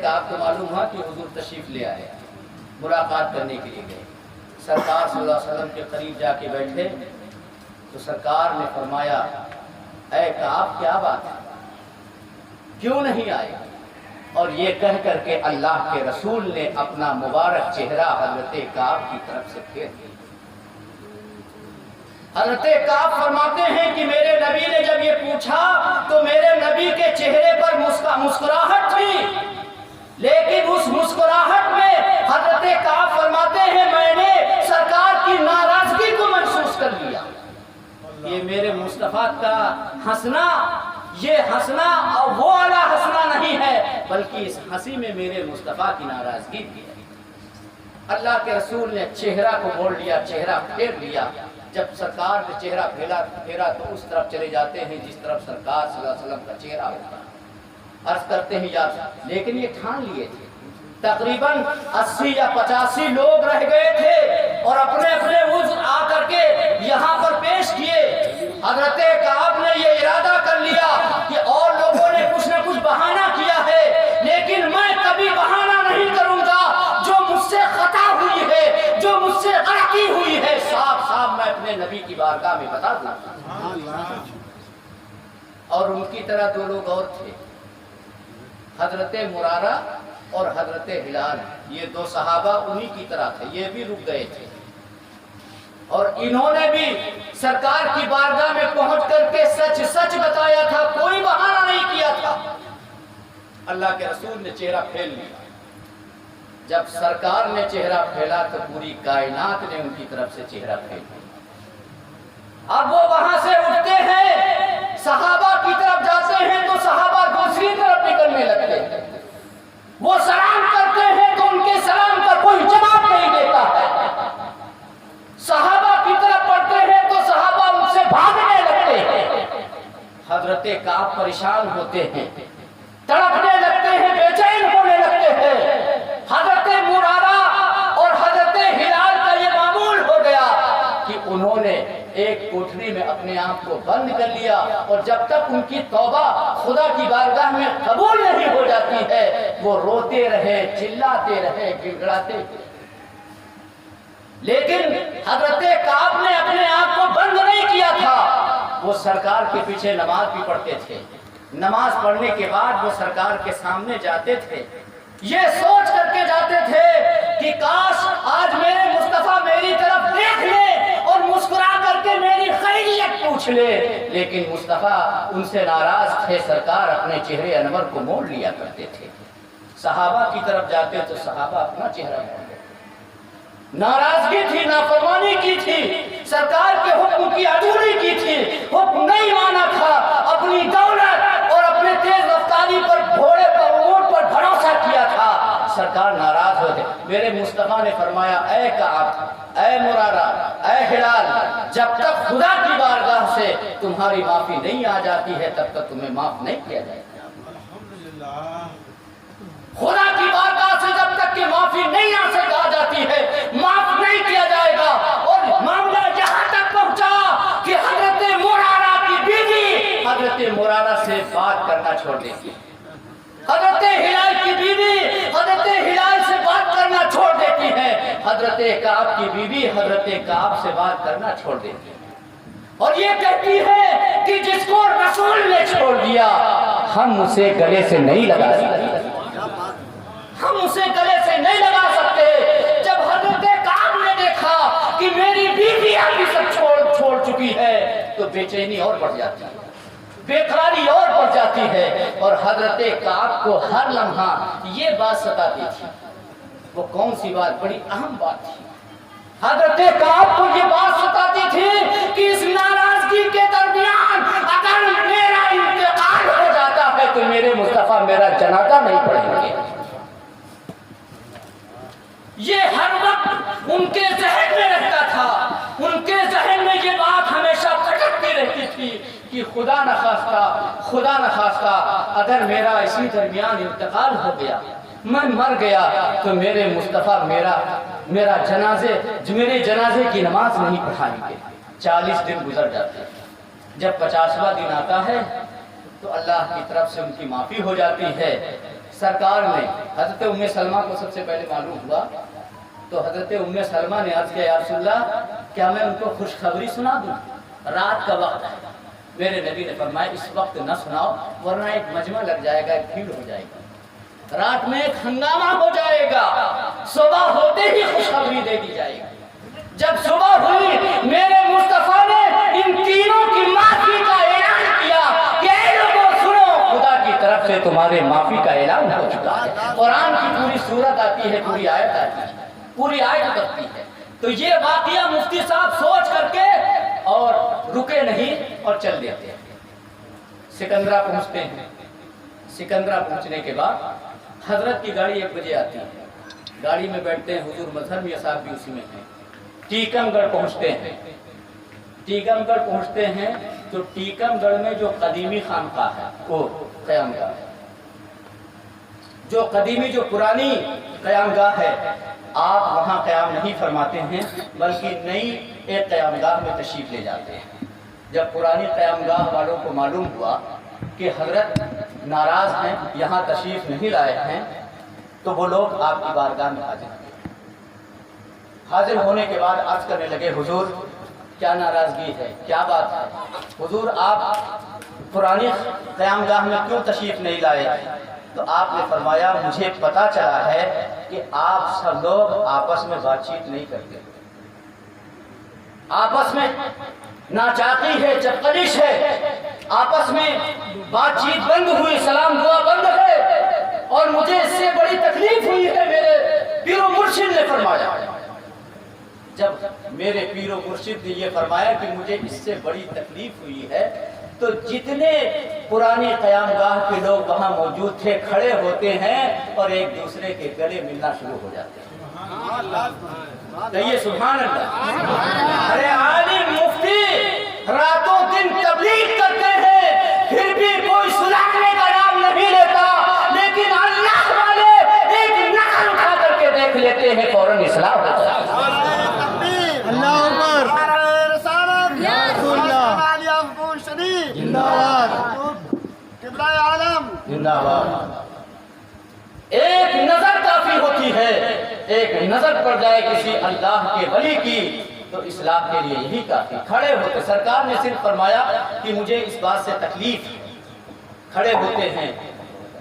کعب کو معلوم ہوا کہ حضور تشریف لے آئے، ملاقات کرنے کے لیے گئے، سرکار صلی اللہ علیہ وسلم کے قریب جا کے بیٹھے تو سرکار نے فرمایا اے کعب کیا بات ہے، کیوں نہیں آئے؟ اور یہ کہہ کر کے اللہ کے رسول نے اپنا مبارک چہرہ حضرت کعب کی طرف سے پھیر دیا۔ حضرت کعب فرماتے ہیں کہ میرے نبی نے جب یہ پوچھا تو میرے نبی کے چہرے پر مسکراہٹ تھی، لیکن اس مسکراہٹ میں حضرت کعب فرماتے ہیں میں نے سرکار کی ناراضگی کو محسوس کر لیا۔ یہ میرے مصطفیٰ کا ہنسنا، یہ ہنسنا وہ والا ہنسنا نہیں ہے، بلکہ اس ہنسی میں میرے مصطفیٰ کی ناراضگی بھی ہے۔ اللہ کے رسول نے چہرہ کو موڑ لیا، چہرہ پھیر لیا۔ جب سرکار نے چہرہ پھیرا تو اس طرف چلے جاتے ہیں جس طرف سرکار صلی اللہ علیہ وسلم کا چہرہ ہوتا ہے۔ عرض کرتے ہیں یار، لیکن یہ ٹھان لیے تھے، تقریباً 80 یا 85 لوگ رہ گئے تھے اور اپنے اپنے عذر آ کر کے یہاں پر پیش کیے۔ حضرت کعب نے یہ ارادہ کر لیا کہ اور لوگوں نے کچھ نہ کچھ بہانہ کیا ہے، لیکن میں کبھی بہانہ نہیں کروں گا۔ جو مجھ سے خطا ہوئی ہے، جو مجھ سے غلطی ہوئی ہے، صاف صاف میں اپنے نبی کی بارگاہ میں بتا دوں گا۔ اور ان کی طرح دو لوگ اور تھے، حضرت مرارہ اور حضرت ہلال، یہ دو صحابہ انہی کی طرح تھے، یہ بھی رک گئے تھے اور انہوں نے بھی سرکار کی بارگاہ میں پہنچ کر کے سچ سچ بتایا تھا، کوئی بہانہ نہیں کیا تھا۔ اللہ کے رسول نے چہرہ پھیل لیا۔ جب سرکار نے چہرہ پھیلا تو پوری کائنات نے ان کی طرف سے چہرہ پھیل لیا۔ اب وہ وہاں سے اٹھتے ہیں، صحابہ کی طرف جاتے ہیں تو صحابہ دوسری طرف نکلنے لگتے ہیں۔ وہ سلام کرتے ہیں تو ان کے سلام کا کوئی جواب نہیں دیتا ہے۔ صحابہ کی طرف پڑھتے ہیں تو صحابہ ان سے بھاگنے لگتے ہیں۔ حضرت کعب پریشان ہوتے ہیں، تڑپنے لگتے ہیں، بے چین ہونے لگتے ہیں۔ حضرت مرارہ اور حضرت ہلال کا یہ معمول ہو گیا کہ انہوں نے ایک کوٹھری میں اپنے آپ کو بند کر لیا، اور جب تک ان کی توبہ خدا کی بارگاہ میں قبول نہیں ہو جاتی ہے وہ روتے رہے، چلاتے رہے، گڑگڑاتے رہے۔ لیکن حضرت کعب نے اپنے آپ کو بند نہیں کیا تھا، وہ سرکار کے پیچھے نماز بھی پڑھتے تھے۔ نماز پڑھنے کے بعد وہ سرکار کے سامنے جاتے تھے، یہ سوچ کر کے جاتے تھے کہ کاش آج میرے مصطفیٰ میری طرف دیکھ لے اور مسکرا کر کے میری خیریت پوچھ لے، لیکن مصطفیٰ ان سے ناراض تھے، سرکار اپنے چہرے انور کو موڑ لیا کرتے تھے۔ صحابہ کی طرف جاتے تو صحابہ اپنا چہرہ موڑ لیتے۔ ناراضگی تھی، نافرمانی کی تھی، سرکار کے حکم کی عدولی کی تھی، حکم نہیں مانا تھا، اپنی دولت اور اپنے تیز رفتاری پر، گھوڑے پر، اونٹ پر بھروسہ کیا تھا۔ سرکار ناراض ہوتے۔ میرے مصطفیٰ نے فرمایا اے کعب، اے مرارہ، اے ہلال، جب تک خدا کی بارگاہ سے تمہاری معافی نہیں آ جاتی ہے تب تک تمہیں معاف نہیں کیا جائے گا۔ خدا کی بارگاہ سے جب تک کہ معافی نہیں آ جاتی ہے معاف نہیں کیا جائے گا۔ اور معاملہ یہاں تک پہنچا کہ حضرت مرارہ کی بیوی حضرت مرارہ سے بات کرنا چھوڑ دیتی، حضرت ہلال کی بیوی حضرت ہلال سے بات کرنا چھوڑ دیتی ہے، حضرت کعب کی بیوی حضرت کعب سے بات کرنا چھوڑ دیتی ہے، اور یہ کہتی ہے کہ جس کو رسول نے چھوڑ دیا ہم اسے گلے سے نہیں لگا سکتے، ہم اسے گلے سے نہیں لگا سکتے۔ جب حضرت کعب نے دیکھا کہ میری بیوی ابھی سب چھوڑ چکی ہے تو بے چینی اور بڑھ جاتی ہے، بے قراری اور بڑھ جاتی ہے، اور حضرت کعب کو ہر لمحہ یہ بات ستاتی تھی۔ وہ کون سی بات؟ بڑی اہم بات تھی۔ حضرت کعب کو یہ بات ستاتی تھی کہ اس ناراضگی کے درمیان اگر میرا انتقال ہو جاتا ہے تو میرے مصطفیٰ میرا جنازہ نہیں پڑھیں گے۔ یہ ہر وقت ان کے ذہن میں رہتا تھا، ان کے ذہن میں یہ بات ہمیشہ کھٹکتی رہتی تھی کہ خدا نخواستہ اگر میرا اسی درمیان انتقال ہو گیا، میں مر گیا تو میرے مصطفیٰ میرے جنازے کی نماز نہیں پڑھائیں گے۔ 40 دن گزر جاتے ہیں، جب 50واں دن آتا ہے تو اللہ کی طرف سے ان کی معافی ہو جاتی ہے۔ सरकार ने हजरत उम्मे सलमा को सबसे पहले मालूम हुआ, तो हजरत उम्मे सलमा ने अर्ज किया, या रसूलल्लाह क्या मैं उनको खुशखबरी सुना दूं? रात का वक्त है। मेरे नबी ने फरमाया इस वक्त न सुनाओ वरना एक मजमा लग जाएगा, एक भीड़ हो जाएगा, रात में एक हंगामा हो जाएगा, सुबह होते ही खुशखबरी दे दी जाएगी। जब सुबह हुई मेरे मुस्तफा ने इन तीनों की माफी का ऐलान किया कि ऐ लोगों सुनो, खुदा की तरफ से तुम्हारे माफी का ऐलान हो चुका है। कुरान की पूरी सूरत आती है, पूरी आयत आती है, पूरी आयत करती है। तो ये वाकया मुफ्ती साहब सोच करके और रुके नहीं और चल देते हैं। सिकंदरा पहुंचते हैं। सिकंदरा पहुंचने के बाद हजरत की गाड़ी 1 बजे आती है, गाड़ी में बैठते हैं, हुजूर मजहर मियां साहब भी उसी में हैं। टीकमगढ़ पहुंचते हैं। टीकमगढ़ पहुंचते हैं तो टीकमगढ़ में जो कदीमी खानका है वो क़यामगाह है, जो कदीमी जो पुरानी क़यामगाह है, आप वहाँ क़याम नहीं फरमाते हैं बल्कि नई एक क़यामगाह में तशरीफ़ ले जाते हैं। जब पुरानी क़यामगाह वालों को मालूम हुआ कि हजरत नाराज़ हैं, यहाँ तशरीफ़ नहीं लाए हैं, तो वो लोग आपकी बारगाह में हाजिर हुए। हाजिर होने के बाद अर्ज करने लगे, हुजूर क्या नाराज़गी है, क्या बात है? हुजूर आप पुरानी क़यामगाह में क्यों तशरीफ़ नहीं लाए? तो आपने फरमाया मुझे पता चला है कि आप सब लोग आपस में बातचीत नहीं करते, आपस में नाचाकी है, चपकलिश है, आपस में बातचीत बंद हुई, सलाम दुआ बंद है, और मुझे इससे बड़ी तकलीफ हुई है। मेरे पीरो मुर्शिद ने फरमाया, जब मेरे पीरो मुर्शिद ने ये फरमाया कि मुझे इससे बड़ी तकलीफ हुई है, तो जितने पुराने क़यामगाह के लोग वहाँ मौजूद थे खड़े होते हैं और एक दूसरे के गले मिलना शुरू हो जाते हैं। कहिए सुभान अल्लाह। अरे आलिम मुफ्ती रातों दिन तबलीग करते हैं, फिर भी कोई सुधारने का नाम नहीं लेता, लेकिन अल्लाह वाले एक नकल उठा करके देख लेते हैं, फौरन इस्लाम हो जाता है। एक नजर काफी होती है, एक नजर पड़ जाए किसी अल्लाह के वली की तो इस्लाम के लिए यही काफी। खड़े होते, सरकार ने सिर्फ फरमाया कि मुझे इस बात से तकलीफ, खड़े होते हैं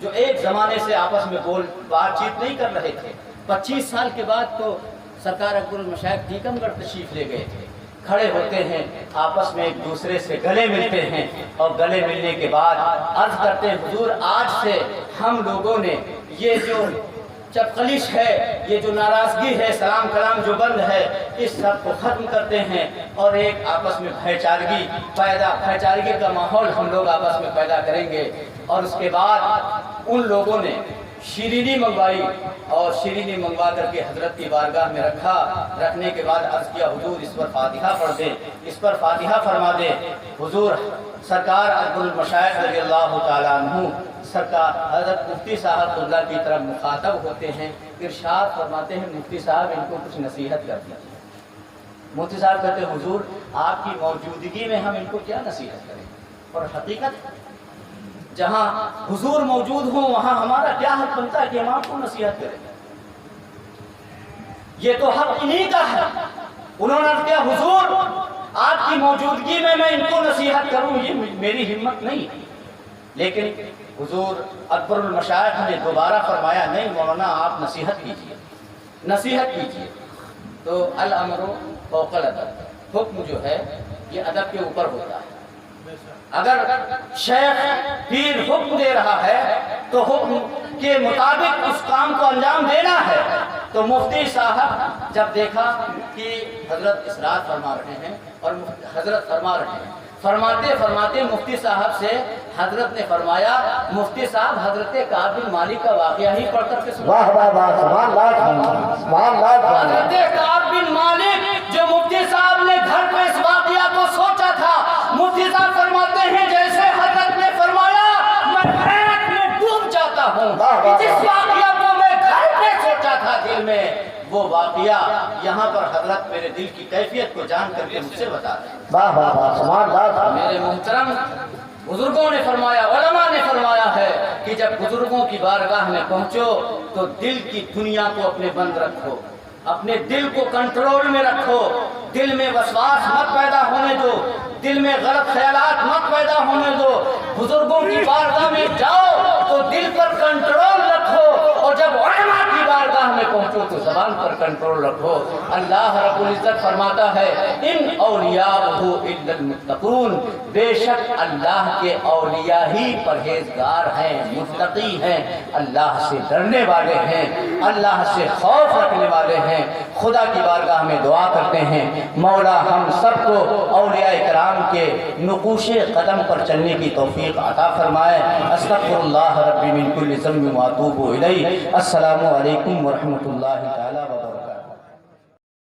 जो एक जमाने से आपस में बातचीत नहीं कर रहे थे। 25 साल के बाद तो सरकार अकबरुल मशाइख टीकमगढ़ तशरीफ ले गए थे, खड़े होते हैं, आपस में एक दूसरे से गले मिलते हैं, और गले मिलने के बाद अर्ज करते हैं, हुजूर आज से हम लोगों ने ये जो चपकलिश है, ये जो नाराज़गी है, सलाम कलाम जो बंद है, इस सब को ख़त्म करते हैं और एक आपस में भाईचारगी का माहौल हम लोग आपस में पैदा करेंगे। और उसके बाद उन लोगों ने शीरीनी मंगवाई और शीरीनी मंगवा करके हजरत की बारगाह में रखा। रखने के बाद अर्ज किया, हुजूर इस पर फातिहा पढ़ दें, इस पर फातिहा फरमा दें। हुजूर सरकार अकबरुल मशाइख रज़ियल्लाहु ताला अन्हु सरकार हजरत मुफ्ती साहब की तरफ मुखातब होते हैं, इरशाद फरमाते हैं, मुफ्ती साहब इनको कुछ नसीहत कर दीजिए। मुफ्ती साहब कहते हैं, हुजूर आपकी मौजूदगी में हम इनको क्या नसीहत करें? और हकीकत जहाँ हुजूर मौजूद हो वहाँ हमारा क्या हक बनता है कि हम आपको नसीहत करें? ये तो हक इन्हीं का है। उन्होंने क्या, हुजूर आपकी मौजूदगी में मैं इनको नसीहत करूं, ये मेरी हिम्मत नहीं। लेकिन हुजूर अकबरुल मशाइख ने दोबारा फरमाया, नहीं मौलाना आप नसीहत कीजिए, नसीहत कीजिए। तो अल अमरु फौकल अदब, हुक्म जो है ये अदब के ऊपर होता है। अगर शेख पीर हुक्म दे रहा है तो हुक्म के मुताबिक उस काम को अंजाम देना है। तो मुफ्ती साहब जब देखा कि हजरत इसरात फरमा रहे हैं और हजरत फरमा रहे हैं, फरमाते फरमाते मुफ्ती साहब से हजरत ने फरमाया, मुफ्ती साहब हजरत काब बिन मालिक का वाकया ही पढ़ करके सुना। हजरत काब बिन मालिक जो मुफ्ती साहब ने घर पे इस वाकया को सोचा था, मुफ्ती साहब फरमाते हैं जैसे हजरत ने फरमाया मैं हैरत में डूब जाता हूँ। जिस वाकया को मैं घर पे सोचा था दिल में, वो वाकया यहाँ पर हजरत मेरे दिल की कैफियत को जान करके मुझसे बता रहे हैं। मेरे मोहतरम बुजुर्गों ने फरमाया, उलमा ने फरमाया है कि जब बुजुर्गों की बारगाह में पहुंचो तो दिल की दुनिया को अपने बंद रखो, अपने दिल को कंट्रोल में रखो, दिल में वसवास मत पैदा होने दो, दिल में गलत ख्यालात मत पैदा होने दो। बुजुर्गों की बारगाह में जाओ तो दिल पर कंट्रोल रखो, और जब उलमा की बारगाह में पहुंचो तो ज़बान पर कंट्रोल रखो। अल्लाह रब्बुल इज्जत फरमाता है, इन औलियाहु इल्लल मुत्तकून, बेशक अल्लाह के औलिया ही परहेजगार हैं, मुत्तकी हैं, अल्लाह से डरने वाले हैं, अल्लाह से खौफ रखने वाले हैं। खुदा की बारगाह में दुआ करते हैं, मौला हम सबको औलिया इकराम के नुकूशे कदम पर चलने की तौफीक अता फरमाए। अस्तगफिरुल्लाह रब्बी मिन कुल्ली ज़ंबिन व अतूबु इलैह। अस्सलामु अलैकुम व रहमतुल्लाहि।